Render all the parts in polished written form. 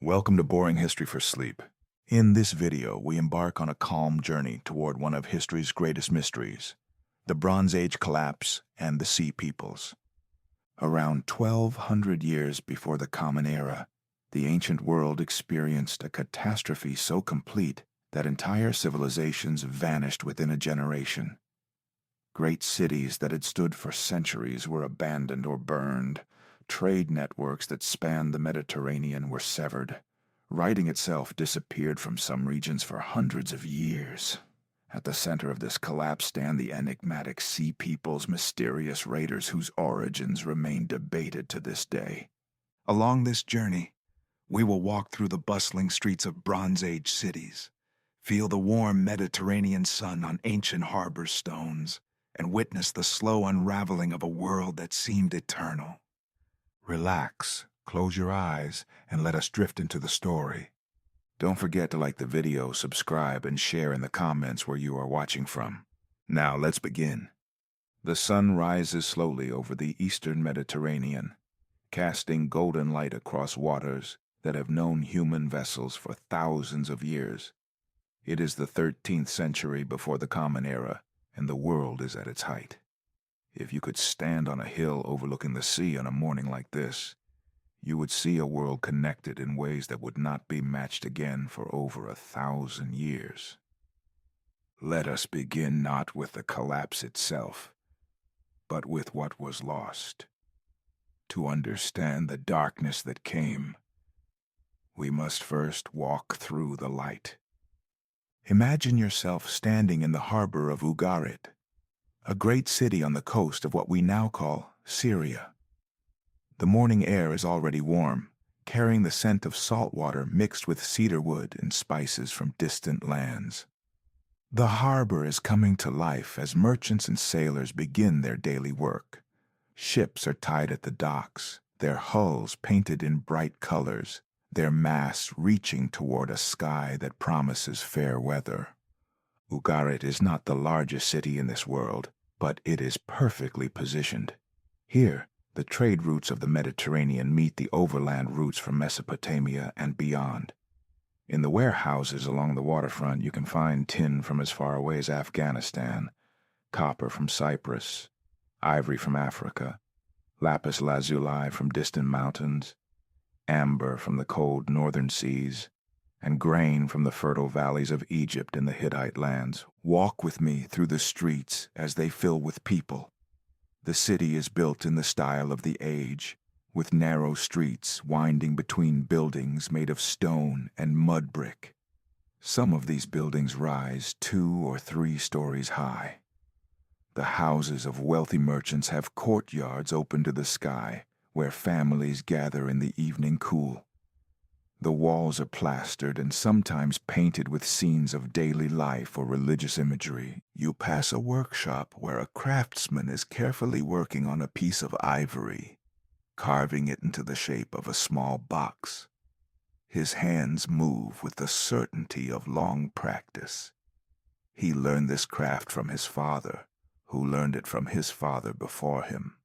Welcome to Boring History for Sleep. In this video, we embark on a calm journey toward one of history's greatest mysteries, the Bronze Age collapse and the Sea Peoples. Around 1,200 years before the Common Era, the ancient world experienced a catastrophe so complete that entire civilizations vanished within a generation. Great cities that had stood for centuries were abandoned or burned. Trade networks that spanned the Mediterranean were severed. Writing itself disappeared from some regions for hundreds of years. At the center of this collapse stand the enigmatic Sea Peoples, mysterious raiders whose origins remain debated to this day. Along this journey, we will walk through the bustling streets of Bronze Age cities, feel the warm Mediterranean sun on ancient harbor stones, and witness the slow unraveling of a world that seemed eternal. Relax, close your eyes, and let us drift into the story. Don't forget to like the video, subscribe, and share in the comments where you are watching from. Now let's begin. The sun rises slowly over the eastern Mediterranean, casting golden light across waters that have known human vessels for thousands of years. It is the 13th century before the Common Era, and the world is at its height. If you could stand on a hill overlooking the sea on a morning like this, you would see a world connected in ways that would not be matched again for over 1,000 years. Let us begin not with the collapse itself, but with what was lost. To understand the darkness that came, we must first walk through the light. Imagine yourself standing in the harbor of Ugarit, a great city on the coast of what we now call Syria. The morning air is already warm, carrying the scent of salt water mixed with cedar wood and spices from distant lands. The harbor is coming to life as merchants and sailors begin their daily work. Ships are tied at the docks, their hulls painted in bright colors, their masts reaching toward a sky that promises fair weather. Ugarit is not the largest city in this world, but it is perfectly positioned. Here, the trade routes of the Mediterranean meet the overland routes from Mesopotamia and beyond. In the warehouses along the waterfront, you can find tin from as far away as Afghanistan, copper from Cyprus, ivory from Africa, lapis lazuli from distant mountains, amber from the cold northern seas, and grain from the fertile valleys of Egypt and the Hittite lands. Walk with me through the streets as they fill with people. The city is built in the style of the age, with narrow streets winding between buildings made of stone and mud brick. Some of these buildings rise 2 or 3 stories high. The houses of wealthy merchants have courtyards open to the sky, where families gather in the evening cool. The walls are plastered and sometimes painted with scenes of daily life or religious imagery. You pass a workshop where a craftsman is carefully working on a piece of ivory, carving it into the shape of a small box. His hands move with the certainty of long practice. He learned this craft from his father, who learned it from his father before him.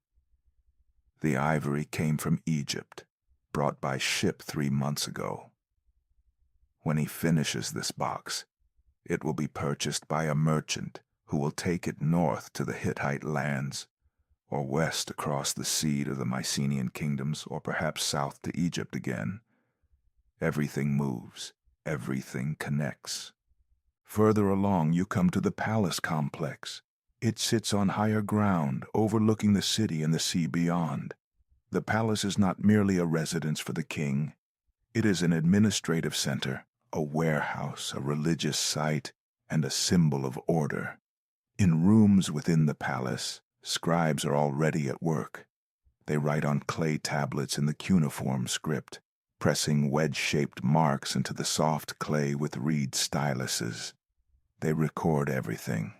The ivory came from Egypt, brought by ship 3 months ago. When he finishes this box, it will be purchased by a merchant who will take it north to the Hittite lands, or west across the sea to the Mycenaean kingdoms, or perhaps south to Egypt again. Everything moves, everything connects. Further along, you come to the palace complex. It sits on higher ground, overlooking the city and the sea beyond. The palace is not merely a residence for the king. It is an administrative center, a warehouse, a religious site, and a symbol of order. In rooms within the palace, scribes are already at work. They write on clay tablets in the cuneiform script, pressing wedge-shaped marks into the soft clay with reed styluses. They record everything: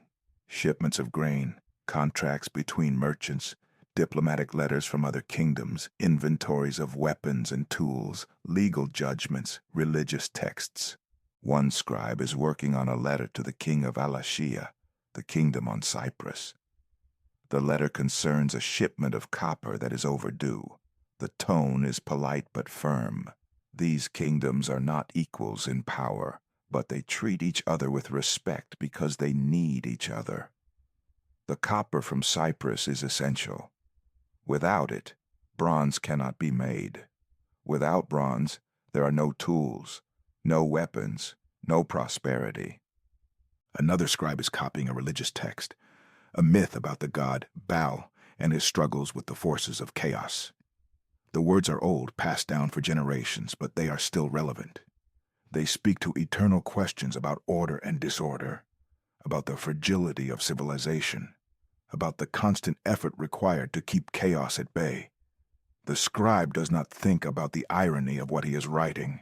shipments of grain, contracts between merchants, diplomatic letters from other kingdoms, inventories of weapons and tools, legal judgments, religious texts. One scribe is working on a letter to the king of Alashia, the kingdom on Cyprus. The letter concerns a shipment of copper that is overdue. The tone is polite but firm. These kingdoms are not equals in power, but they treat each other with respect because they need each other. The copper from Cyprus is essential. Without it, bronze cannot be made. Without bronze, there are no tools, no weapons, no prosperity. Another scribe is copying a religious text, a myth about the god Baal and his struggles with the forces of chaos. The words are old, passed down for generations, but they are still relevant. They speak to eternal questions about order and disorder, about the fragility of civilization, about the constant effort required to keep chaos at bay. The scribe does not think about the irony of what he is writing.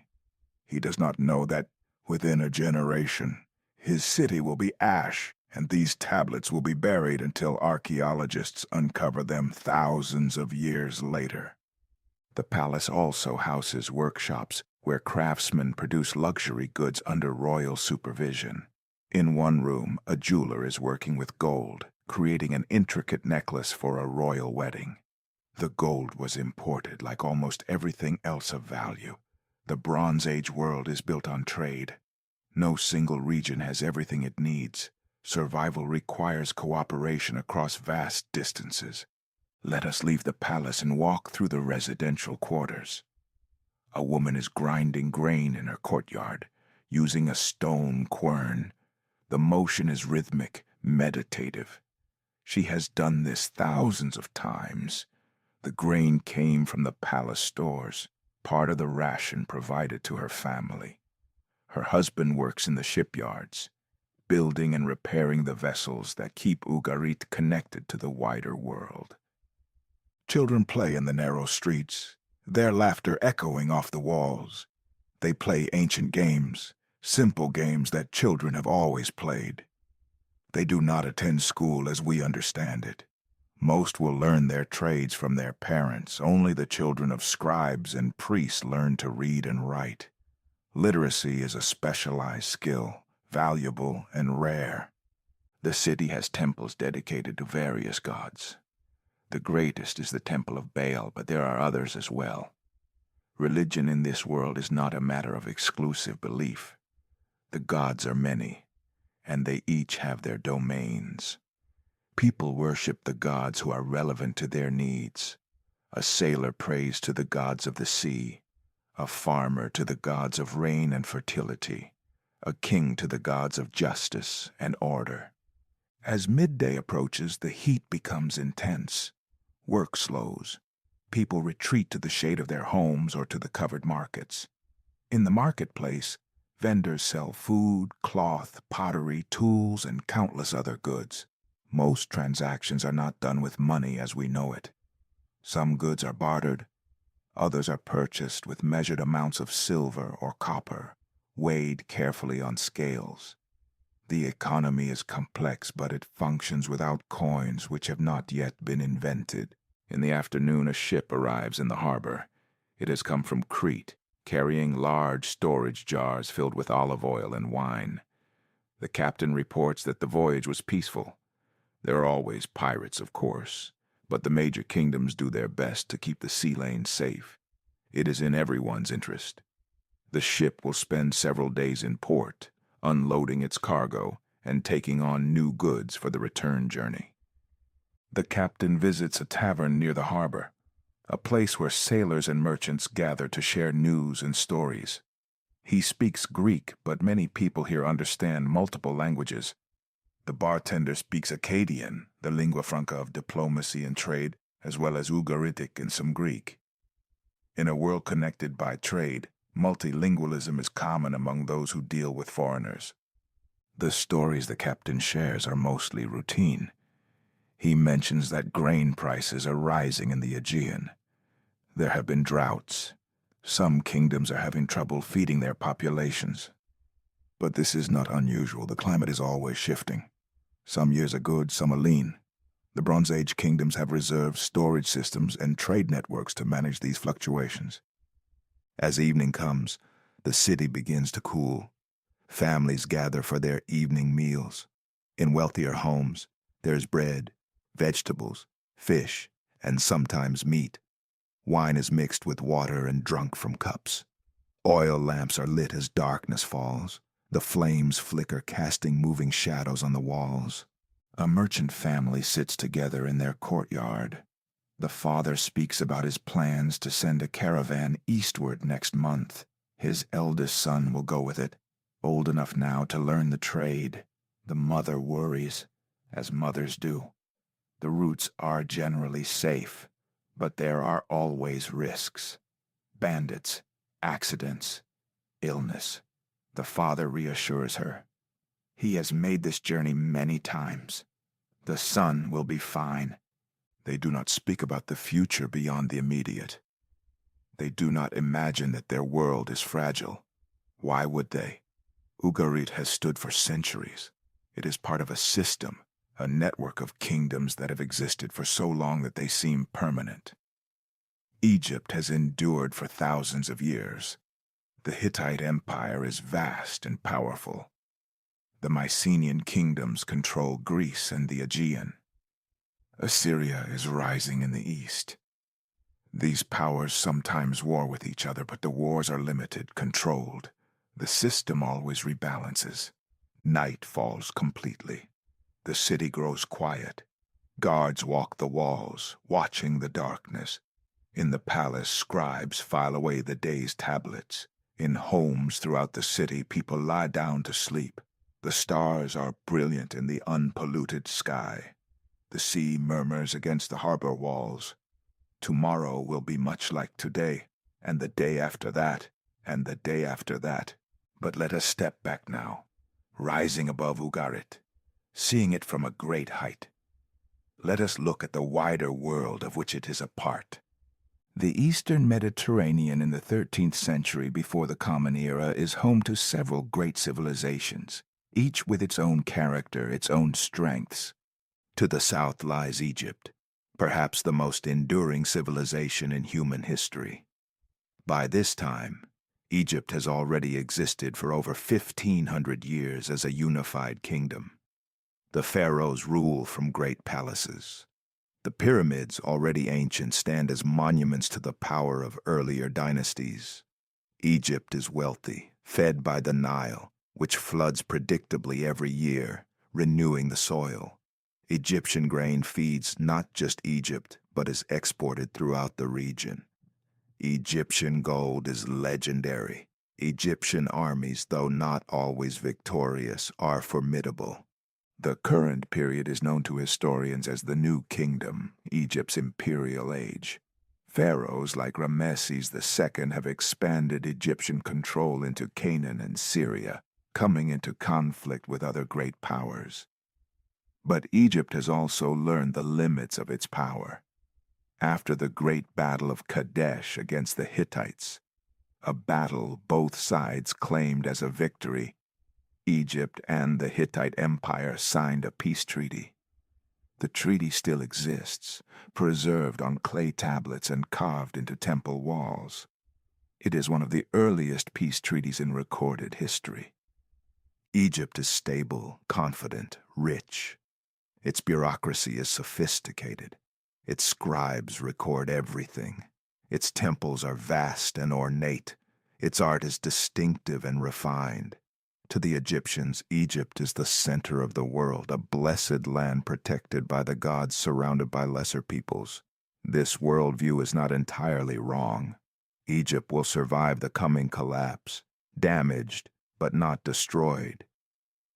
He does not know that, within a generation, his city will be ash, and these tablets will be buried until archaeologists uncover them thousands of years later. The palace also houses workshops where craftsmen produce luxury goods under royal supervision. In one room, a jeweler is working with gold, creating an intricate necklace for a royal wedding. The gold was imported like almost everything else of value. The Bronze Age world is built on trade. No single region has everything it needs. Survival requires cooperation across vast distances. Let us leave the palace and walk through the residential quarters. A woman is grinding grain in her courtyard, using a stone quern. The motion is rhythmic, meditative. She has done this thousands of times. The grain came from the palace stores, part of the ration provided to her family. Her husband works in the shipyards, building and repairing the vessels that keep Ugarit connected to the wider world. Children play in the narrow streets, their laughter echoing off the walls. They play ancient games, simple games that children have always played. They do not attend school as we understand it. Most will learn their trades from their parents. Only the children of scribes and priests learn to read and write. Literacy is a specialized skill, valuable and rare. The city has temples dedicated to various gods. The greatest is the temple of Baal, but there are others as well. Religion in this world is not a matter of exclusive belief. The gods are many, and they each have their domains. People worship the gods who are relevant to their needs. A sailor prays to the gods of the sea, a farmer to the gods of rain and fertility, a king to the gods of justice and order. As midday approaches, the heat becomes intense. Work slows. People retreat to the shade of their homes or to the covered markets. In the marketplace, vendors sell food, cloth, pottery, tools, and countless other goods. Most transactions are not done with money as we know it. Some goods are bartered. Others are purchased with measured amounts of silver or copper, weighed carefully on scales. The economy is complex, but it functions without coins which have not yet been invented. In the afternoon, a ship arrives in the harbor. It has come from Crete, carrying large storage jars filled with olive oil and wine. The captain reports that the voyage was peaceful. There are always pirates, of course, but the major kingdoms do their best to keep the sea lanes safe. It is in everyone's interest. The ship will spend several days in port, unloading its cargo and taking on new goods for the return journey. The captain visits a tavern near the harbor, a place where sailors and merchants gather to share news and stories. He speaks Greek, but many people here understand multiple languages. The bartender speaks Akkadian, the lingua franca of diplomacy and trade, as well as Ugaritic and some Greek. In a world connected by trade, multilingualism is common among those who deal with foreigners. The stories the captain shares are mostly routine. He mentions that grain prices are rising in the Aegean. There have been droughts. Some kingdoms are having trouble feeding their populations. But this is not unusual. The climate is always shifting. Some years are good, some are lean. The Bronze Age kingdoms have reserved storage systems and trade networks to manage these fluctuations. As evening comes, the city begins to cool. Families gather for their evening meals. In wealthier homes, there's bread, vegetables, fish, and sometimes meat. Wine is mixed with water and drunk from cups. Oil lamps are lit as darkness falls. The flames flicker, casting moving shadows on the walls. A merchant family sits together in their courtyard. The father speaks about his plans to send a caravan eastward next month. His eldest son will go with it, old enough now to learn the trade. The mother worries, as mothers do. The routes are generally safe, but there are always risks. Bandits, accidents, illness. The father reassures her. He has made this journey many times. The son will be fine. They do not speak about the future beyond the immediate. They do not imagine that their world is fragile. Why would they? Ugarit has stood for centuries. It is part of a system, a network of kingdoms that have existed for so long that they seem permanent. Egypt has endured for thousands of years. The Hittite Empire is vast and powerful. The Mycenaean kingdoms control Greece and the Aegean. Assyria is rising in the east. These powers sometimes war with each other, but the wars are limited, controlled. The system always rebalances. Night falls completely. The city grows quiet. Guards walk the walls, watching the darkness. In the palace, scribes file away the day's tablets. In homes throughout the city, people lie down to sleep. The stars are brilliant in the unpolluted sky. The sea murmurs against the harbor walls. Tomorrow will be much like today, and the day after that, and the day after that. But let us step back now, rising above Ugarit, seeing it from a great height. Let us look at the wider world of which it is a part. The Eastern Mediterranean in the 13th century before the Common Era is home to several great civilizations, each with its own character, its own strengths. To the south lies Egypt, perhaps the most enduring civilization in human history. By this time, Egypt has already existed for over 1,500 years as a unified kingdom. The pharaohs rule from great palaces. The pyramids, already ancient, stand as monuments to the power of earlier dynasties. Egypt is wealthy, fed by the Nile, which floods predictably every year, renewing the soil. Egyptian grain feeds not just Egypt, but is exported throughout the region. Egyptian gold is legendary. Egyptian armies, though not always victorious, are formidable. The current period is known to historians as the New Kingdom, Egypt's imperial age. Pharaohs like Ramesses II have expanded Egyptian control into Canaan and Syria, coming into conflict with other great powers. But Egypt has also learned the limits of its power. After the great battle of Kadesh against the Hittites, a battle both sides claimed as a victory, Egypt and the Hittite Empire signed a peace treaty. The treaty still exists, preserved on clay tablets and carved into temple walls. It is one of the earliest peace treaties in recorded history. Egypt is stable, confident, rich. Its bureaucracy is sophisticated. Its scribes record everything. Its temples are vast and ornate. Its art is distinctive and refined. To the Egyptians, Egypt is the center of the world, a blessed land protected by the gods, surrounded by lesser peoples. This worldview is not entirely wrong. Egypt will survive the coming collapse, damaged but not destroyed.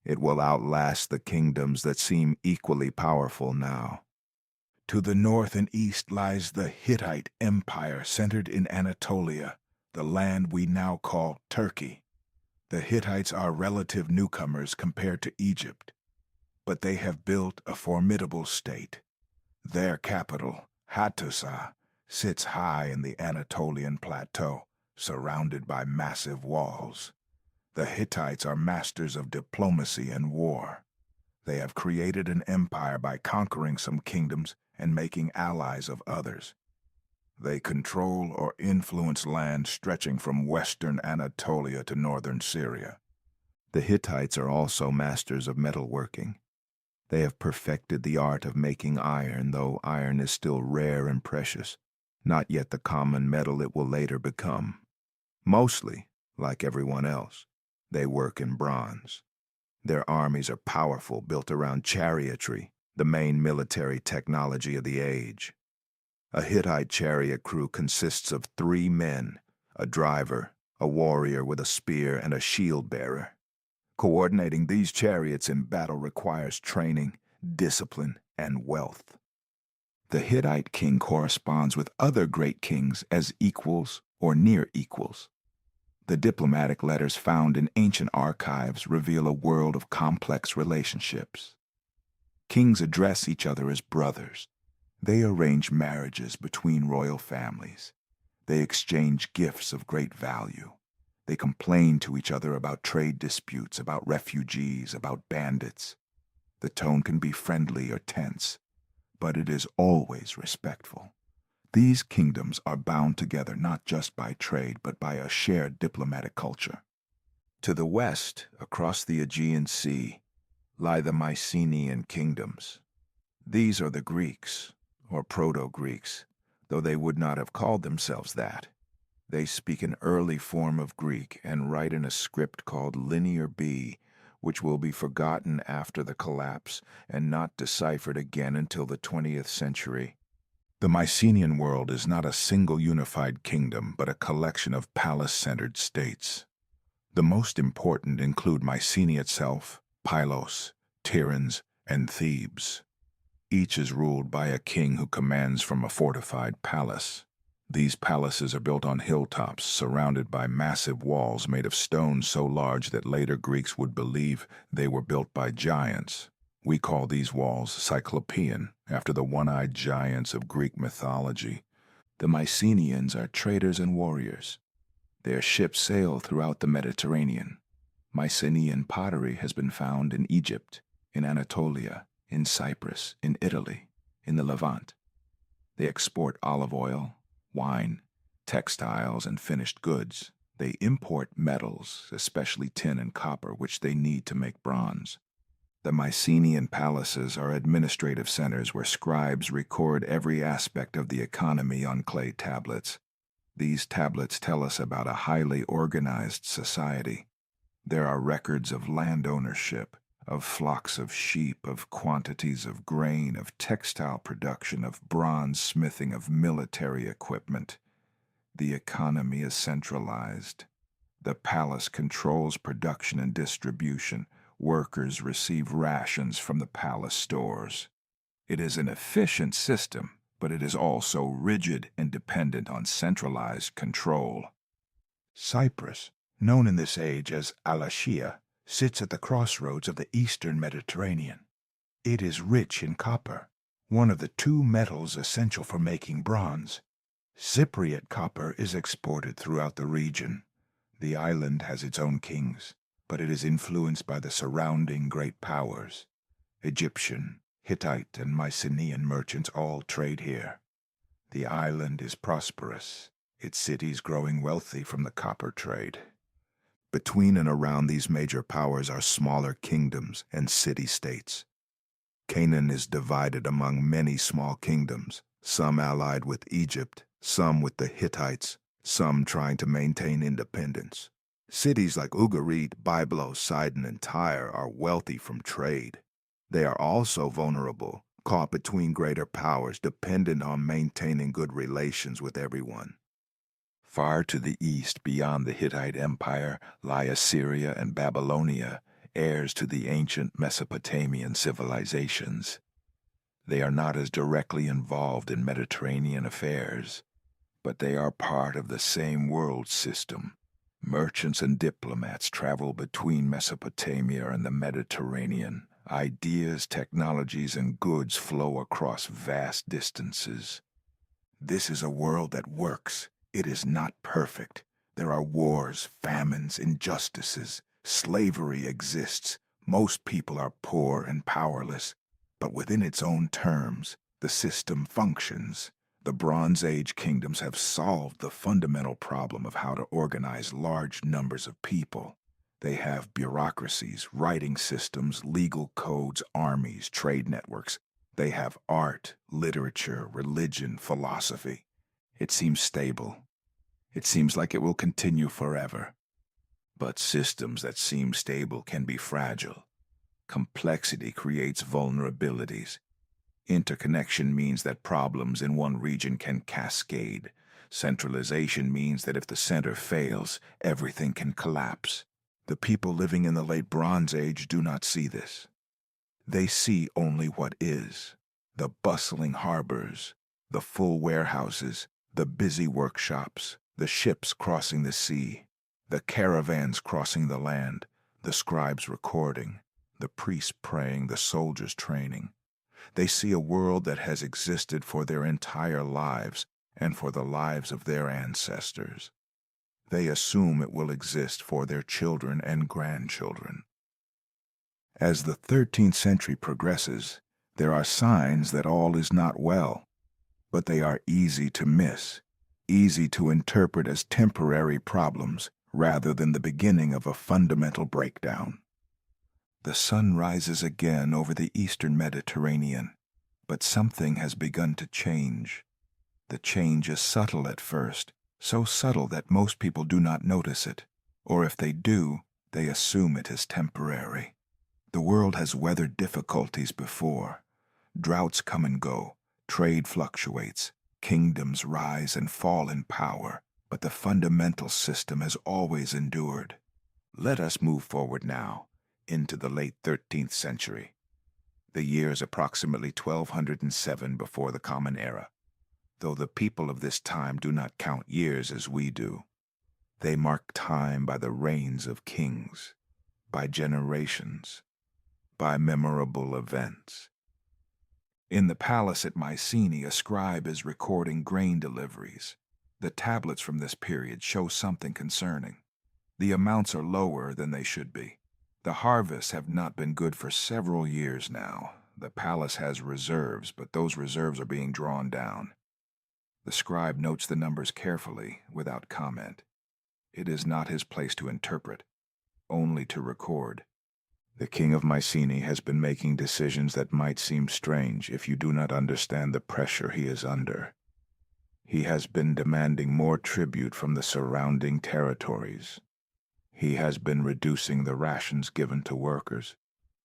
It will outlast the kingdoms that seem equally powerful now. To the north and east lies the Hittite Empire, centered in Anatolia, the land we now call Turkey. The Hittites are relative newcomers compared to Egypt, but they have built a formidable state. Their capital, Hattusa, sits high in the Anatolian plateau, surrounded by massive walls. The Hittites are masters of diplomacy and war. They have created an empire by conquering some kingdoms and making allies of others. They control or influence land stretching from western Anatolia to northern Syria. The Hittites are also masters of metalworking. They have perfected the art of making iron, though iron is still rare and precious, not yet the common metal it will later become. Mostly, Like everyone else, they work in bronze. Their armies are powerful, built around chariotry, the main military technology of the age. A Hittite chariot crew consists of 3 men, a driver, a warrior with a spear, and a shield bearer. Coordinating these chariots in battle requires training, discipline, and wealth. The Hittite king corresponds with other great kings as equals or near equals. The diplomatic letters found in ancient archives reveal a world of complex relationships. Kings address each other as brothers. They arrange marriages between royal families. They exchange gifts of great value. They complain to each other about trade disputes, about refugees, about bandits. The tone can be friendly or tense, but it is always respectful. These kingdoms are bound together not just by trade, but by a shared diplomatic culture. To the west, across the Aegean Sea, lie the Mycenaean kingdoms. These are the Greeks, or Proto-Greeks, though they would not have called themselves that. They speak an early form of Greek and write in a script called Linear B, which will be forgotten after the collapse and not deciphered again until the 20th century. The Mycenaean world is not a single unified kingdom, but a collection of palace-centered states. The most important include Mycenae itself, Pylos, Tiryns, and Thebes. Each is ruled by a king who commands from a fortified palace. These palaces are built on hilltops, surrounded by massive walls made of stone so large that later Greeks would believe they were built by giants. We call these walls Cyclopean, after the one-eyed giants of Greek mythology. The Mycenaeans are traders and warriors. Their ships sail throughout the Mediterranean. Mycenaean pottery has been found in Egypt, in Anatolia, in Cyprus, in Italy, in the Levant. They export olive oil, wine, textiles, and finished goods. They import metals, especially tin and copper, which they need to make bronze. The Mycenaean palaces are administrative centers where scribes record every aspect of the economy on clay tablets. These tablets tell us about a highly organized society. There are records of land ownership, of flocks of sheep, of quantities of grain, of textile production, of bronze smithing, of military equipment. The economy is centralized. The palace controls production and distribution. Workers receive rations from the palace stores. It is an efficient system, but it is also rigid and dependent on centralized control. Cyprus, known in this age as Alashia, sits at the crossroads of the eastern Mediterranean. It is rich in copper, one of the 2 metals essential for making bronze. Cypriot copper is exported throughout the region. The island has its own kings, but it is influenced by the surrounding great powers. Egyptian, Hittite, and Mycenaean merchants all trade here. The island is prosperous, its cities growing wealthy from the copper trade. Between and around these major powers are smaller kingdoms and city-states. Canaan is divided among many small kingdoms, some allied with Egypt, some with the Hittites, some trying to maintain independence. Cities like Ugarit, Byblos, Sidon, and Tyre are wealthy from trade. They are also vulnerable, caught between greater powers, dependent on maintaining good relations with everyone. Far to the east, beyond the Hittite Empire, lie Assyria and Babylonia, heirs to the ancient Mesopotamian civilizations. They are not as directly involved in Mediterranean affairs, but they are part of the same world system. Merchants and diplomats travel between Mesopotamia and the Mediterranean. Ideas, technologies, and goods flow across vast distances. This is a world that works. It is not perfect. There are wars, famines, injustices. Slavery exists. Most people are poor and powerless. But within its own terms, the system functions. The Bronze Age kingdoms have solved the fundamental problem of how to organize large numbers of people. They have bureaucracies, writing systems, legal codes, armies, trade networks. They have art, literature, religion, philosophy. It seems stable. It seems like it will continue forever. But systems that seem stable can be fragile. Complexity creates vulnerabilities. Interconnection means that problems in one region can cascade. Centralization means that if the center fails, everything can collapse. The people living in the late Bronze Age do not see this. They see only what is: the bustling harbors, the full warehouses, the busy workshops, the ships crossing the sea, the caravans crossing the land, the scribes recording, the priests praying, the soldiers training. They see a world that has existed for their entire lives and for the lives of their ancestors. They assume it will exist for their children and grandchildren. As the 13th century progresses, there are signs that all is not well, but they are easy to miss, easy to interpret as temporary problems rather than the beginning of a fundamental breakdown. The sun rises again over the eastern Mediterranean, but something has begun to change. The change is subtle at first, so subtle that most people do not notice it, or if they do, they assume it is temporary. The world has weathered difficulties before. Droughts come and go, trade fluctuates, kingdoms rise and fall in power, but the fundamental system has always endured. Let us move forward now, into the late 13th century. The year is approximately 1207 before the Common Era, though the people of this time do not count years as we do. They mark time by the reigns of kings, by generations, by memorable events. In the palace at Mycenae, a scribe is recording grain deliveries. The tablets from this period show something concerning. The amounts are lower than they should be. The harvests have not been good for several years now. The palace has reserves, but those reserves are being drawn down. The scribe notes the numbers carefully, without comment. It is not his place to interpret, only to record. The king of Mycenae has been making decisions that might seem strange if you do not understand the pressure he is under. He has been demanding more tribute from the surrounding territories. He has been reducing the rations given to workers.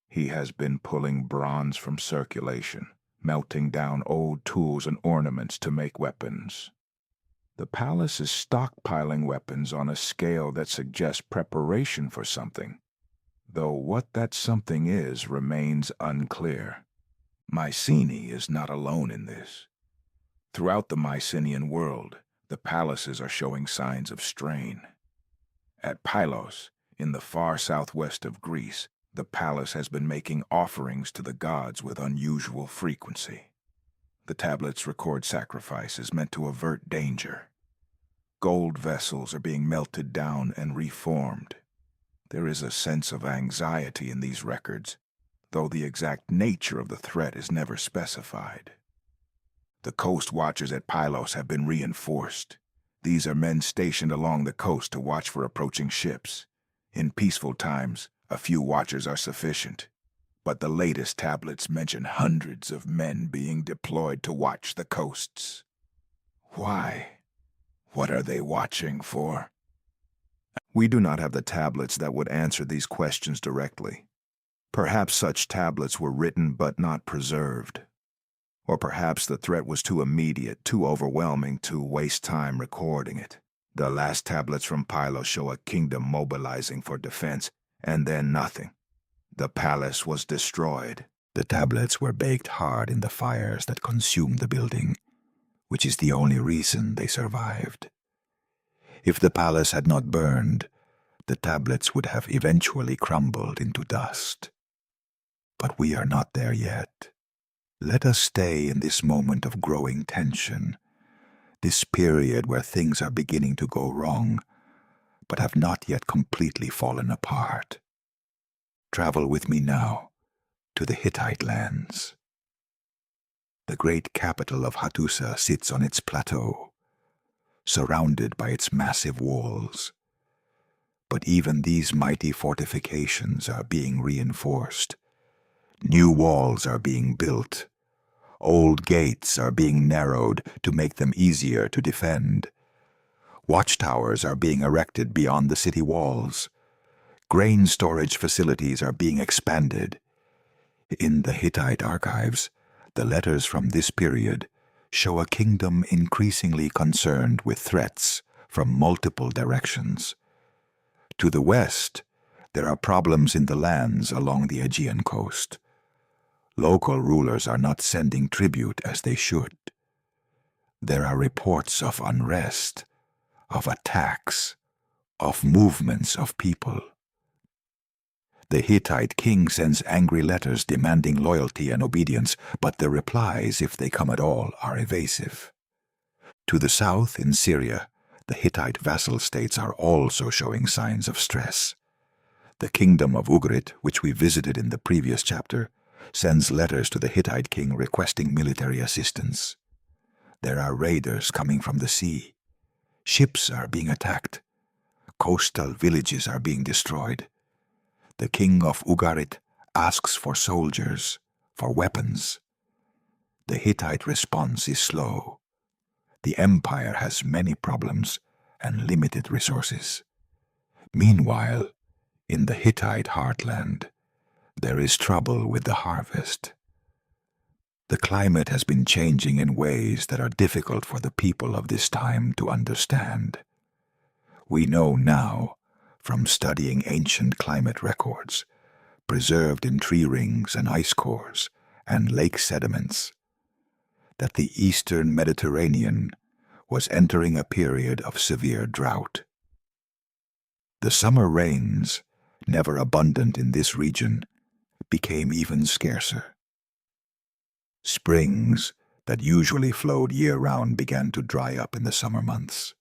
He has been pulling bronze from circulation, melting down old tools and ornaments to make weapons. The palace is stockpiling weapons on a scale that suggests preparation for something, though what that something is remains unclear. Mycenae is not alone in this. Throughout the Mycenaean world, the palaces are showing signs of strain. At Pylos, in the far southwest of Greece, the palace has been making offerings to the gods with unusual frequency. The tablets record sacrifices meant to avert danger. Gold vessels are being melted down and reformed. There is a sense of anxiety in these records, though the exact nature of the threat is never specified. The coast watchers at Pylos have been reinforced. These are men stationed along the coast to watch for approaching ships. In peaceful times, a few watchers are sufficient, but the latest tablets mention hundreds of men being deployed to watch the coasts. Why? What are they watching for? We do not have the tablets that would answer these questions directly. Perhaps such tablets were written but not preserved. Or perhaps the threat was too immediate, too overwhelming to waste time recording it. The last tablets from Pylos show a kingdom mobilizing for defense, and then nothing. The palace was destroyed. The tablets were baked hard in the fires that consumed the building, which is the only reason they survived. If the palace had not burned, the tablets would have eventually crumbled into dust. But we are not there yet. Let us stay in this moment of growing tension, this period where things are beginning to go wrong, but have not yet completely fallen apart. Travel with me now to the Hittite lands. The great capital of Hattusa sits on its plateau, surrounded by its massive walls. But even these mighty fortifications are being reinforced. New walls are being built. Old gates are being narrowed to make them easier to defend. Watchtowers are being erected beyond the city walls. Grain storage facilities are being expanded. In the Hittite archives, the letters from this period show a kingdom increasingly concerned with threats from multiple directions. To the west, there are problems in the lands along the Aegean coast. Local rulers are not sending tribute as they should. There are reports of unrest, of attacks, of movements of people. The Hittite king sends angry letters demanding loyalty and obedience, but the replies, if they come at all, are evasive. To the south, in Syria, the Hittite vassal states are also showing signs of stress. The kingdom of Ugarit, which we visited in the previous chapter, sends letters to the Hittite king requesting military assistance. There are raiders coming from the sea. Ships are being attacked. Coastal villages are being destroyed. The king of Ugarit asks for soldiers, for weapons. The Hittite response is slow. The empire has many problems and limited resources. Meanwhile, in the Hittite heartland, there is trouble with the harvest. The climate has been changing in ways that are difficult for the people of this time to understand. We know now, from studying ancient climate records, preserved in tree rings and ice cores and lake sediments, that the eastern Mediterranean was entering a period of severe drought. The summer rains, never abundant in this region, became even scarcer. Springs that usually flowed year-round began to dry up in the summer months.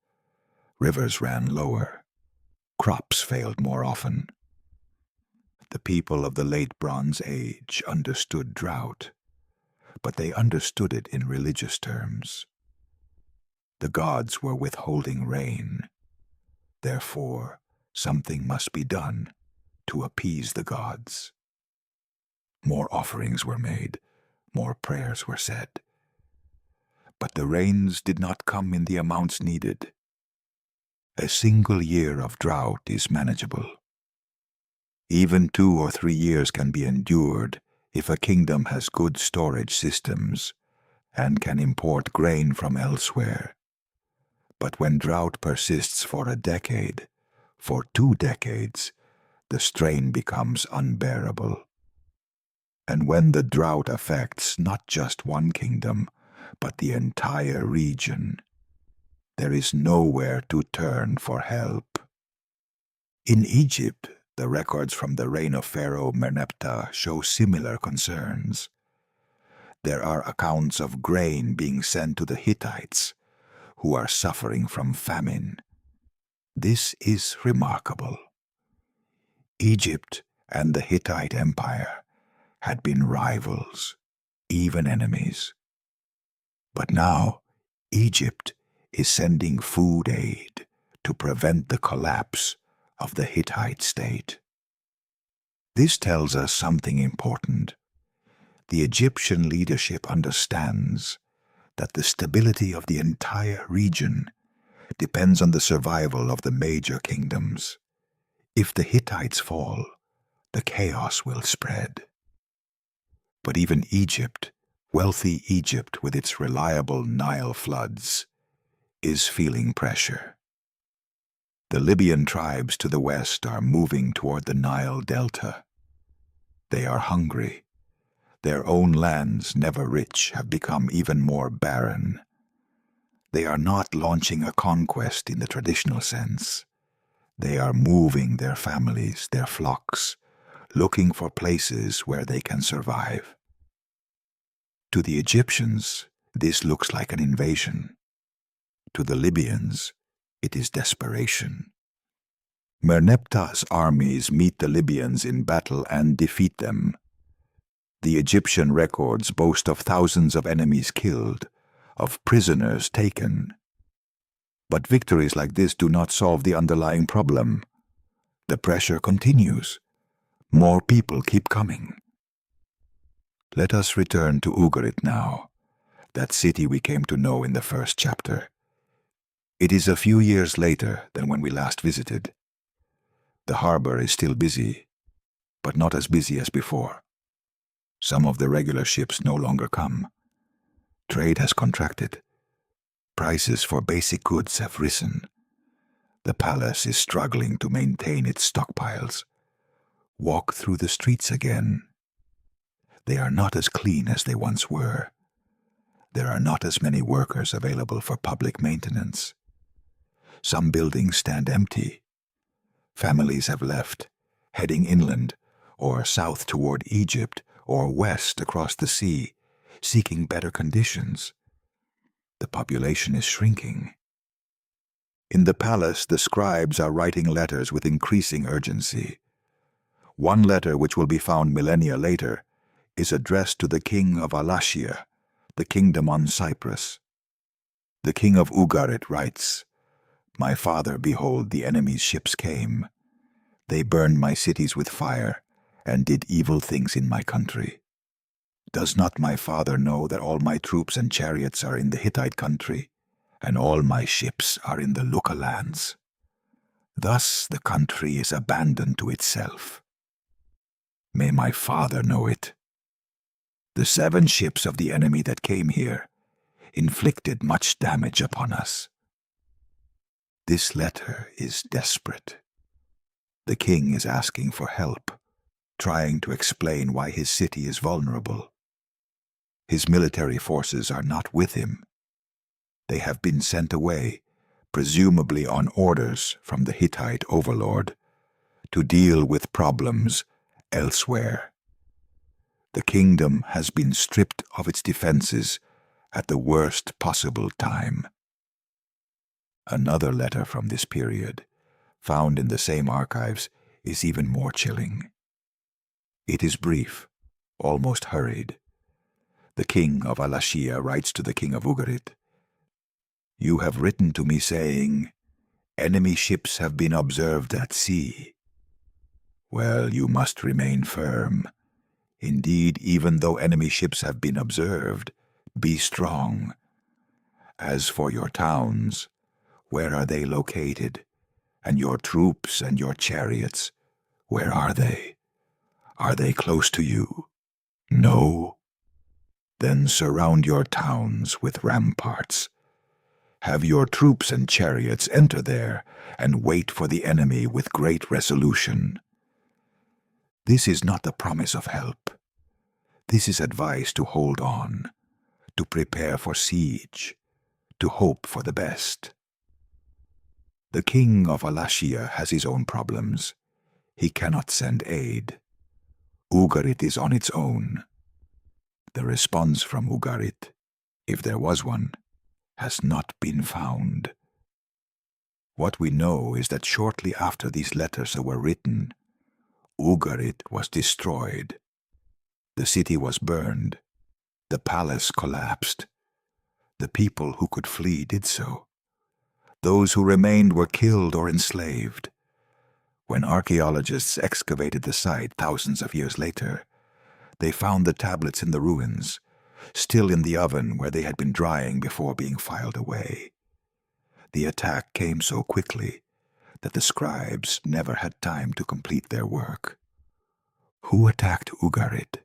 Rivers ran lower. Crops failed more often. The people of the late Bronze Age understood drought, but they understood it in religious terms. The gods were withholding rain. Therefore, something must be done to appease the gods. More offerings were made, more prayers were said. But the rains did not come in the amounts needed. A single year of drought is manageable. Even 2 or 3 years can be endured if a kingdom has good storage systems and can import grain from elsewhere. But when drought persists for a decade, for 2 decades, the strain becomes unbearable. And when the drought affects not just one kingdom, but the entire region, there is nowhere to turn for help. In Egypt, the records from the reign of Pharaoh Merneptah show similar concerns. There are accounts of grain being sent to the Hittites, who are suffering from famine. This is remarkable. Egypt and the Hittite Empire had been rivals, even enemies. But now, Egypt is sending food aid to prevent the collapse of the Hittite state. This tells us something important. The Egyptian leadership understands that the stability of the entire region depends on the survival of the major kingdoms. If the Hittites fall, the chaos will spread. But even Egypt, wealthy Egypt with its reliable Nile floods, is feeling pressure. The Libyan tribes to the west are moving toward the Nile Delta. They are hungry. Their own lands, never rich, have become even more barren. They are not launching a conquest in the traditional sense. They are moving their families, their flocks, looking for places where they can survive. To the Egyptians, this looks like an invasion. To the Libyans, it is desperation. Merneptah's armies meet the Libyans in battle and defeat them. The Egyptian records boast of thousands of enemies killed, of prisoners taken. But victories like this do not solve the underlying problem. The pressure continues. More people keep coming. Let us return to Ugarit now, that city we came to know in the first chapter. It is a few years later than when we last visited. The harbor is still busy, but not as busy as before. Some of the regular ships no longer come. Trade has contracted. Prices for basic goods have risen. The palace is struggling to maintain its stockpiles. Walk through the streets again. They are not as clean as they once were. There are not as many workers available for public maintenance. Some buildings stand empty. Families have left, heading inland, or south toward Egypt, or west across the sea, seeking better conditions. The population is shrinking. In the palace, the scribes are writing letters with increasing urgency. One letter, which will be found millennia later, is addressed to the king of Alashia, the kingdom on Cyprus. The king of Ugarit writes, "My father, behold, the enemy's ships came. They burned my cities with fire, and did evil things in my country. Does not my father know that all my troops and chariots are in the Hittite country, and all my ships are in the Luca lands? Thus the country is abandoned to itself. May my father know it. The 7 ships of the enemy that came here inflicted much damage upon us." This letter is desperate. The king is asking for help, trying to explain why his city is vulnerable. His military forces are not with him. They have been sent away, presumably on orders from the Hittite overlord, to deal with problems elsewhere. The kingdom has been stripped of its defenses at the worst possible time. Another letter from this period, found in the same archives, is even more chilling. It is brief, almost hurried. The king of Alashia writes to the king of Ugarit, "You have written to me saying, 'Enemy ships have been observed at sea.' Well, you must remain firm. Indeed, even though enemy ships have been observed, be strong. As for your towns, where are they located? And your troops and your chariots, where are they? Are they close to you? No? Then surround your towns with ramparts. Have your troops and chariots enter there and wait for the enemy with great resolution." This is not the promise of help. This is advice to hold on, to prepare for siege, to hope for the best. The king of Alashia has his own problems. He cannot send aid. Ugarit is on its own. The response from Ugarit, if there was one, has not been found. What we know is that shortly after these letters were written, Ugarit was destroyed. The city was burned. The palace collapsed. The people who could flee did so. Those who remained were killed or enslaved. When archaeologists excavated the site thousands of years later, they found the tablets in the ruins, still in the oven where they had been drying before being filed away. The attack came so quickly that the scribes never had time to complete their work. Who attacked Ugarit?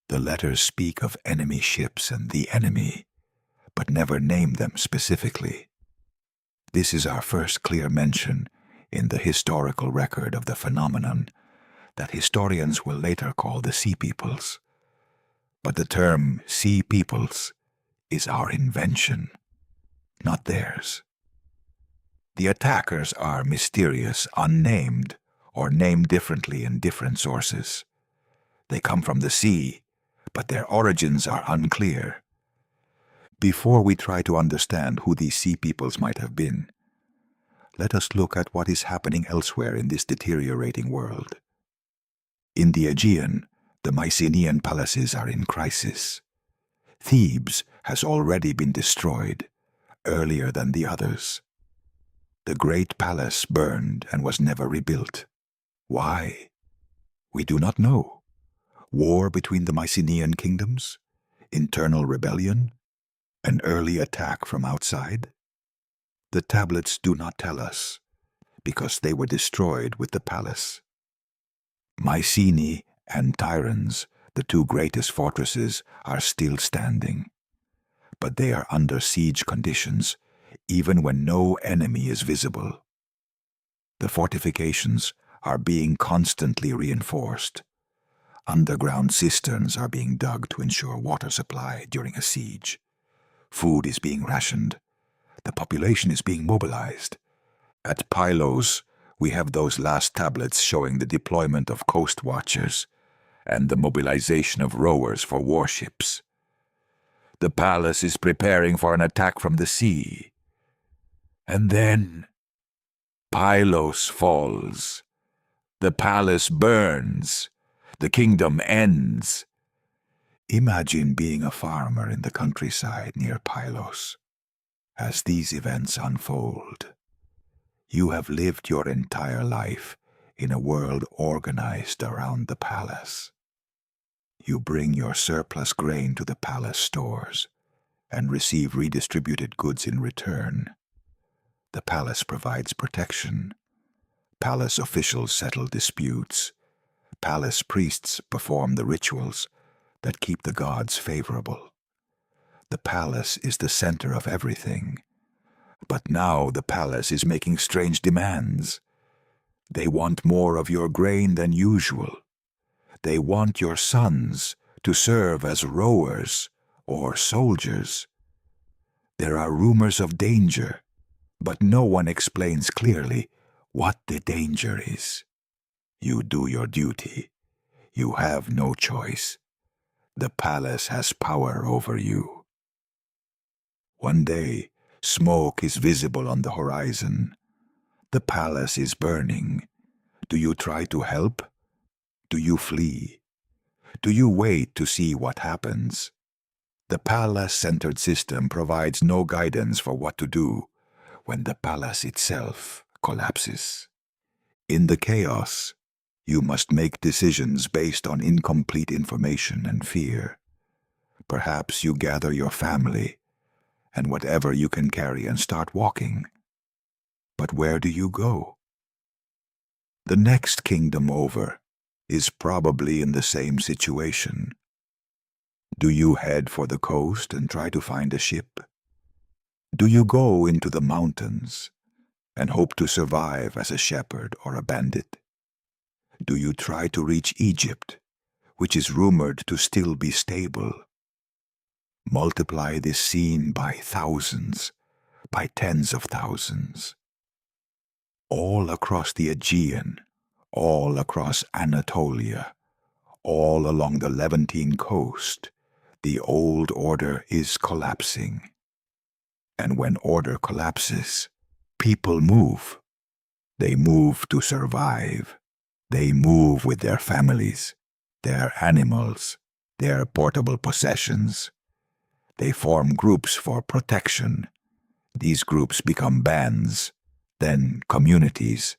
The letters speak of enemy ships and the enemy, but never name them specifically. This is our first clear mention in the historical record of the phenomenon that historians will later call the Sea Peoples. But the term Sea Peoples is our invention, not theirs. The attackers are mysterious, unnamed, or named differently in different sources. They come from the sea, but their origins are unclear. Before we try to understand who these Sea Peoples might have been, let us look at what is happening elsewhere in this deteriorating world. In the Aegean, the Mycenaean palaces are in crisis. Thebes has already been destroyed, earlier than the others. The great palace burned and was never rebuilt. Why? We do not know. War between the Mycenaean kingdoms? Internal rebellion? An early attack from outside? The tablets do not tell us. because they were destroyed with the palace. Mycenae and Tyrans, the two greatest fortresses, are still standing, but they are under siege conditions, even when no enemy is visible. The fortifications are being constantly reinforced. Underground cisterns are being dug to ensure water supply during a siege. Food is being rationed. The population is being mobilized. At Pylos, we have those last tablets showing the deployment of coast watchers and the mobilization of rowers for warships. The palace is preparing for an attack from the sea. And then Pylos falls. The palace burns. The kingdom ends. Imagine being a farmer in the countryside near Pylos. As these events unfold, you have lived your entire life in a world organized around the palace. You bring your surplus grain to the palace stores and receive redistributed goods in return. The palace provides protection. Palace officials settle disputes. Palace priests perform the rituals that keep the gods favorable. The palace is the center of everything. But now the palace is making strange demands. They want more of your grain than usual. They want your sons to serve as rowers or soldiers. There are rumors of danger, but no one explains clearly what the danger is. You do your duty. You have no choice. The palace has power over you. One day, smoke is visible on the horizon. The palace is burning. Do you try to help? Do you flee? Do you wait to see what happens? The palace-centered system provides no guidance for what to do when the palace itself collapses. In the chaos, you must make decisions based on incomplete information and fear. Perhaps you gather your family and whatever you can carry and start walking. But where do you go? The next kingdom over is probably in the same situation. Do you head for the coast and try to find a ship? Do you go into the mountains and hope to survive as a shepherd or a bandit? Do you try to reach Egypt, which is rumored to still be stable? Multiply this scene by thousands, by tens of thousands. All across the Aegean, all across Anatolia, all along the Levantine coast, the old order is collapsing. And when order collapses, people move. They move to survive. They move with their families, their animals, their portable possessions. They form groups for protection. These groups become bands, then communities,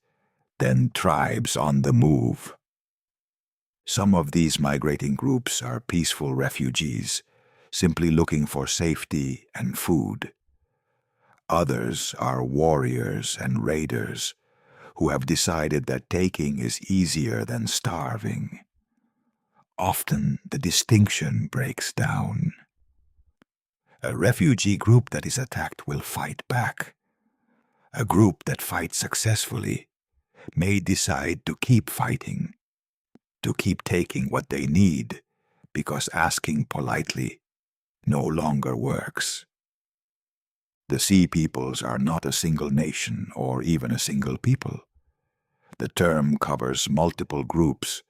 then tribes on the move. Some of these migrating groups are peaceful refugees, simply looking for safety and food. Others are warriors and raiders who have decided that taking is easier than starving. Often the distinction breaks down. A refugee group that is attacked will fight back. A group that fights successfully may decide to keep fighting, to keep taking what they need, because asking politely no longer works. The Sea Peoples are not a single nation or even a single people. The term covers multiple groups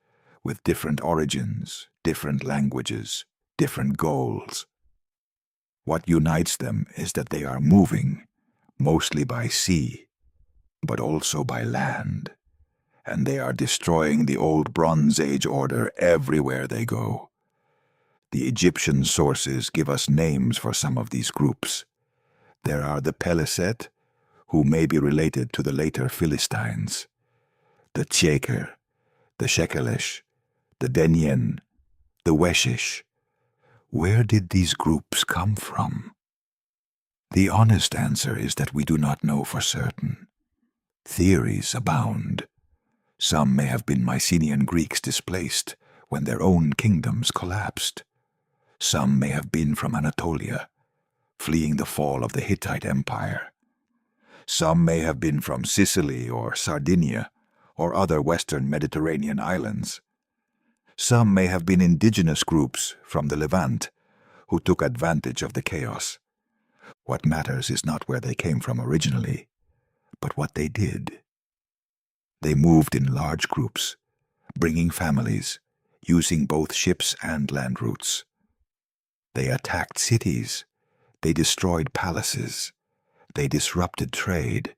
with different origins, different languages, different goals. What unites them is that they are moving, mostly by sea, but also by land, and they are destroying the old Bronze Age order everywhere they go. The Egyptian sources give us names for some of these groups. There are the Peleset, who may be related to the later Philistines, the Tjeker, the Shekelesh, the Denyen, the Weshish. Where did these groups come from? The honest answer is that we do not know for certain. Theories abound. Some may have been Mycenaean Greeks displaced when their own kingdoms collapsed. Some may have been from Anatolia, fleeing the fall of the Hittite Empire. Some may have been from Sicily or Sardinia or other western Mediterranean islands. Some may have been indigenous groups from the Levant who took advantage of the chaos. What matters is not where they came from originally, but what they did. They moved in large groups, bringing families, using both ships and land routes. They attacked cities, they destroyed palaces, they disrupted trade,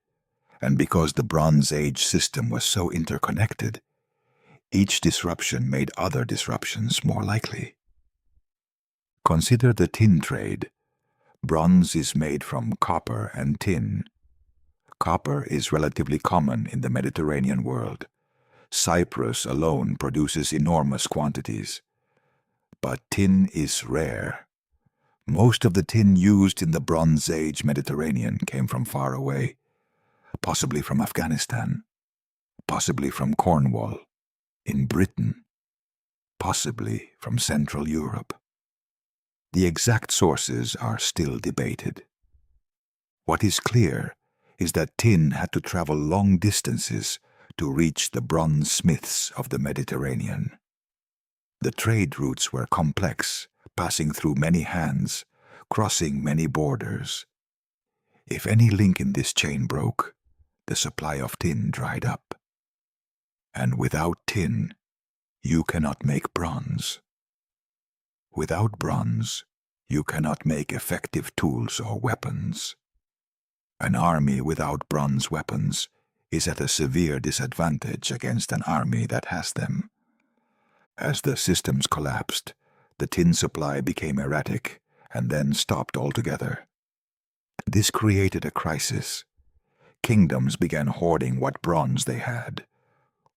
and because the Bronze Age system was so interconnected, each disruption made other disruptions more likely. Consider the tin trade. Bronze is made from copper and tin. Copper is relatively common in the Mediterranean world. Cyprus alone produces enormous quantities. But tin is rare. Most of the tin used in the Bronze Age Mediterranean came from far away, possibly from Afghanistan, possibly from Cornwall, in Britain, possibly from Central Europe. The exact sources are still debated. What is clear is that tin had to travel long distances to reach the bronze smiths of the Mediterranean. The trade routes were complex, passing through many hands, crossing many borders. If any link in this chain broke, the supply of tin dried up. And without tin, you cannot make bronze. Without bronze, you cannot make effective tools or weapons. An army without bronze weapons is at a severe disadvantage against an army that has them. As the systems collapsed, the tin supply became erratic and then stopped altogether. This created a crisis. Kingdoms began hoarding what bronze they had.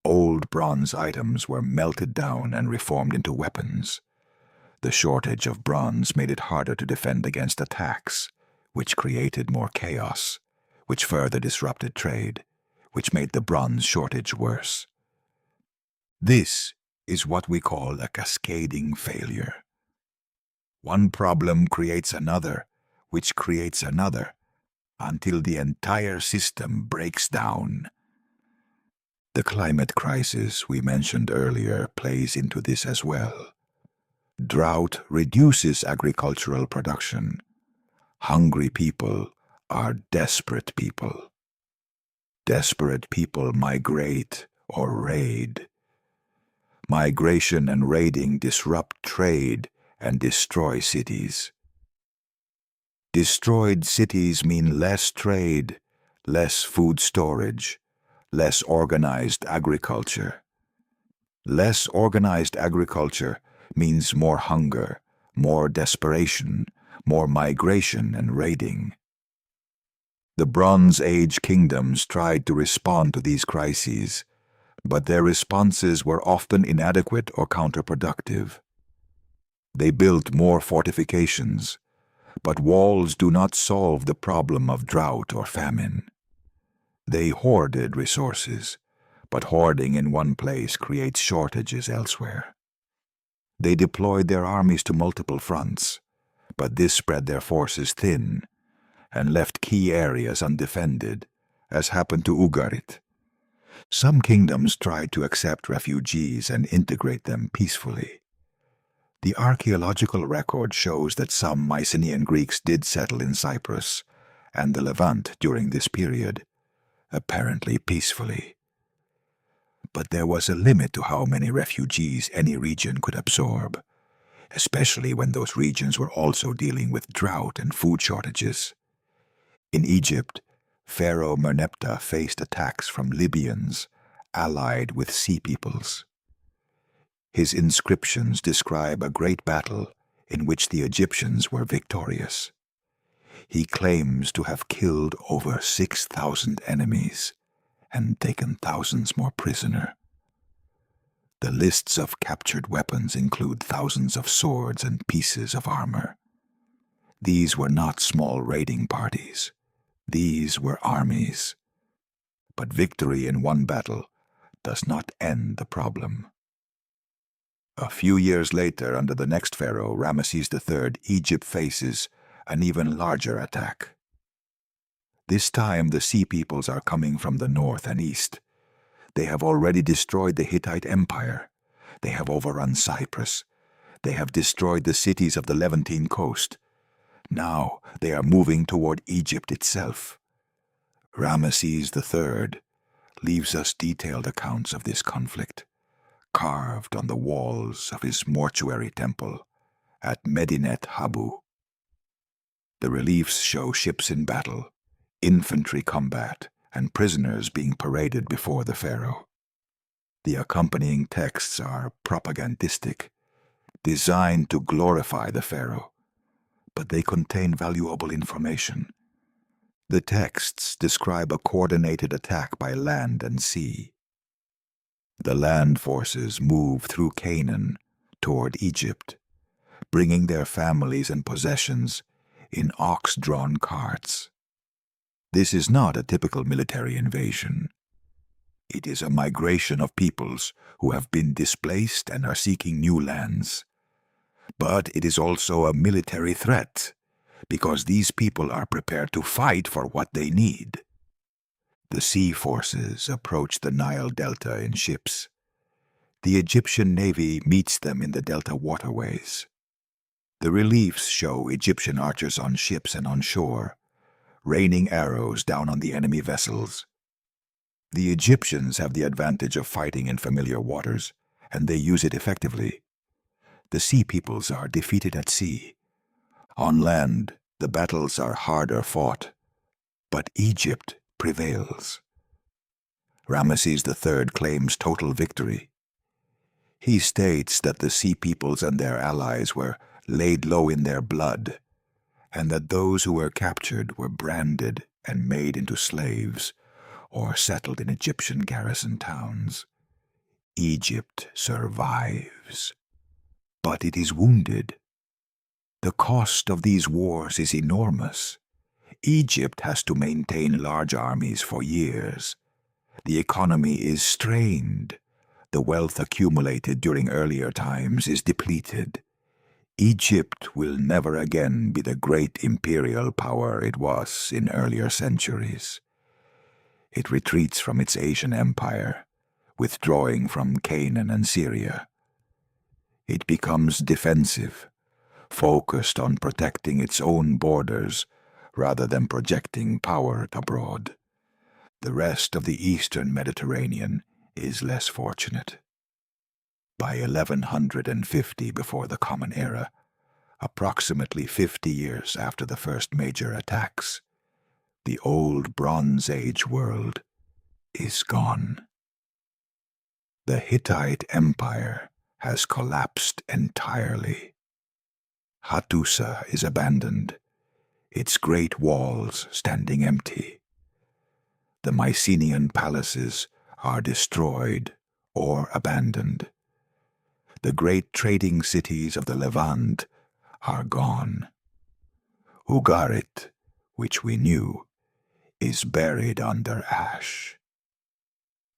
Old bronze items were melted down and reformed into weapons. The shortage of bronze made it harder to defend against attacks, which created more chaos, which further disrupted trade, which made the bronze shortage worse. This is what we call a cascading failure. One problem creates another, which creates another, until the entire system breaks down. The climate crisis we mentioned earlier plays into this as well. Drought reduces agricultural production. Hungry people are desperate people. Desperate people migrate or raid. Migration and raiding disrupt trade and destroy cities. Destroyed cities mean less trade, less food storage, less organized agriculture. Less organized agriculture means more hunger, more desperation, more migration and raiding. The Bronze Age kingdoms tried to respond to these crises, but their responses were often inadequate or counterproductive. They built more fortifications, but walls do not solve the problem of drought or famine. They hoarded resources, but hoarding in one place creates shortages elsewhere. They deployed their armies to multiple fronts, but this spread their forces thin and left key areas undefended, as happened to Ugarit. Some kingdoms tried to accept refugees and integrate them peacefully. The archaeological record shows that some Mycenaean Greeks did settle in Cyprus and the Levant during this period, apparently peacefully. But there was a limit to how many refugees any region could absorb, especially when those regions were also dealing with drought and food shortages. In Egypt, Pharaoh Merneptah faced attacks from Libyans allied with sea peoples. His inscriptions describe a great battle in which the Egyptians were victorious. He claims to have killed over 6,000 enemies and taken thousands more prisoner. The lists of captured weapons include thousands of swords and pieces of armor. These were not small raiding parties. These were armies. But victory in one battle does not end the problem. A few years later, under the next pharaoh, Ramesses III, Egypt faces an even larger attack. This time the Sea Peoples are coming from the north and east. They have already destroyed the Hittite Empire. They have overrun Cyprus. They have destroyed the cities of the Levantine coast. Now they are moving toward Egypt itself. Ramesses III leaves us detailed accounts of this conflict, carved on the walls of his mortuary temple at Medinet Habu. The reliefs show ships in battle, infantry combat, and prisoners being paraded before the pharaoh. The accompanying texts are propagandistic, designed to glorify the pharaoh, but they contain valuable information. The texts describe a coordinated attack by land and sea. The land forces move through Canaan toward Egypt, bringing their families and possessions in ox-drawn carts. This is not a typical military invasion. It is a migration of peoples who have been displaced and are seeking new lands. But it is also a military threat, because these people are prepared to fight for what they need. The sea forces approach the Nile Delta in ships. The Egyptian navy meets them in the delta waterways. The reliefs show Egyptian archers on ships and on shore, raining arrows down on the enemy vessels. The Egyptians have the advantage of fighting in familiar waters, and they use it effectively. The Sea Peoples are defeated at sea. On land, the battles are harder fought, but Egypt prevails. Ramesses III claims total victory. He states that the Sea Peoples and their allies were laid low in their blood, and that those who were captured were branded and made into slaves, or settled in Egyptian garrison towns. Egypt survives, but it is wounded. The cost of these wars is enormous. Egypt has to maintain large armies for years. The economy is strained. The wealth accumulated during earlier times is depleted. Egypt will never again be the great imperial power it was in earlier centuries. It retreats from its Asian empire, withdrawing from Canaan and Syria. It becomes defensive, focused on protecting its own borders rather than projecting power abroad. The rest of the eastern Mediterranean is less fortunate. By 1150 before the Common Era, approximately 50 years after the first major attacks, the old Bronze Age world is gone. The Hittite Empire has collapsed entirely. Hattusa is abandoned, its great walls standing empty. The Mycenaean palaces are destroyed or abandoned. The great trading cities of the Levant are gone. Ugarit, which we knew, is buried under ash.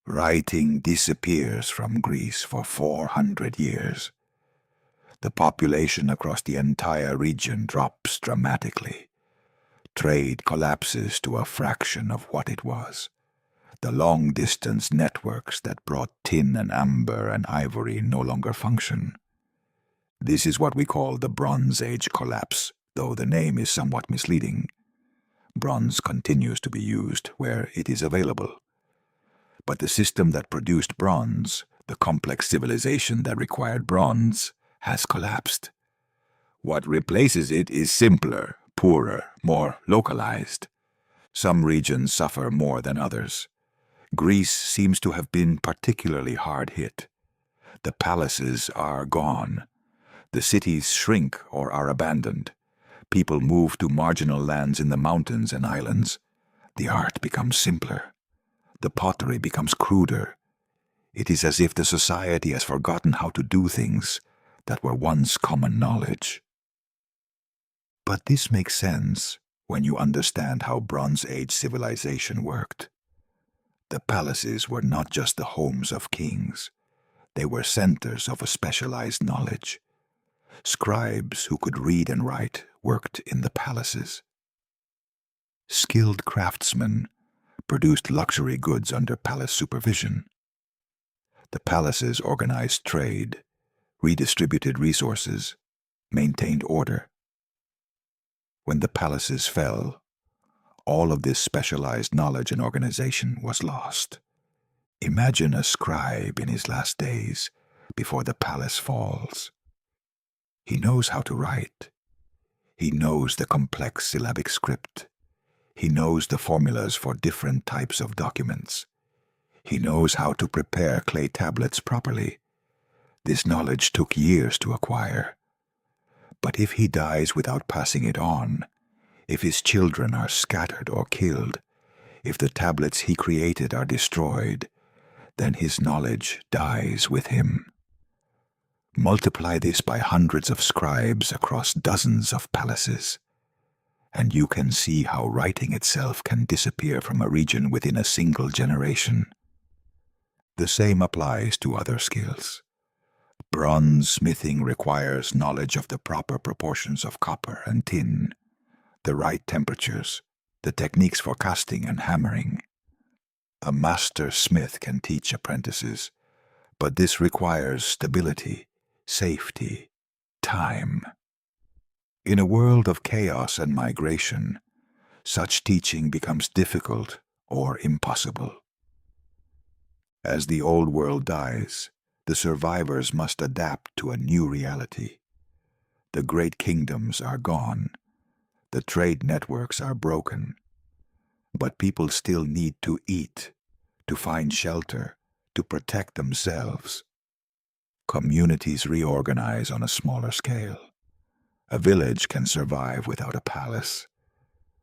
Writing disappears from Greece for 400 years. The population across the entire region drops dramatically. Trade collapses to a fraction of what it was. The long-distance networks that brought tin and amber and ivory no longer function. This is what we call the Bronze Age collapse, though the name is somewhat misleading. Bronze continues to be used where it is available. But the system that produced bronze, the complex civilization that required bronze, has collapsed. What replaces it is simpler, poorer, more localized. Some regions suffer more than others. Greece seems to have been particularly hard hit. The palaces are gone. The cities shrink or are abandoned. People move to marginal lands in the mountains and islands. The art becomes simpler. The pottery becomes cruder. It is as if the society has forgotten how to do things that were once common knowledge. But this makes sense when you understand how Bronze Age civilization worked. The palaces were not just the homes of kings. They were centers of a specialized knowledge. Scribes who could read and write worked in the palaces. Skilled craftsmen produced luxury goods under palace supervision. The palaces organized trade, redistributed resources, maintained order. When the palaces fell, all of this specialized knowledge and organization was lost. Imagine a scribe in his last days before the palace falls. He knows how to write. He knows the complex syllabic script. He knows the formulas for different types of documents. He knows how to prepare clay tablets properly. This knowledge took years to acquire. But if he dies without passing it on, if his children are scattered or killed, if the tablets he created are destroyed, then his knowledge dies with him. Multiply this by hundreds of scribes across dozens of palaces, and you can see how writing itself can disappear from a region within a single generation. The same applies to other skills. Bronze smithing requires knowledge of the proper proportions of copper and tin, the right temperatures, the techniques for casting and hammering. A master smith can teach apprentices, but this requires stability, safety, time. In a world of chaos and migration, such teaching becomes difficult or impossible. As the old world dies, the survivors must adapt to a new reality. The great kingdoms are gone. The trade networks are broken. But people still need to eat, to find shelter, to protect themselves. Communities reorganize on a smaller scale. A village can survive without a palace.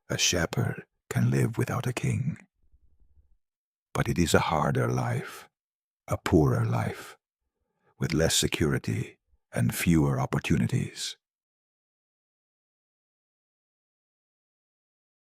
A shepherd can live without a king. But it is a harder life, a poorer life, with less security and fewer opportunities.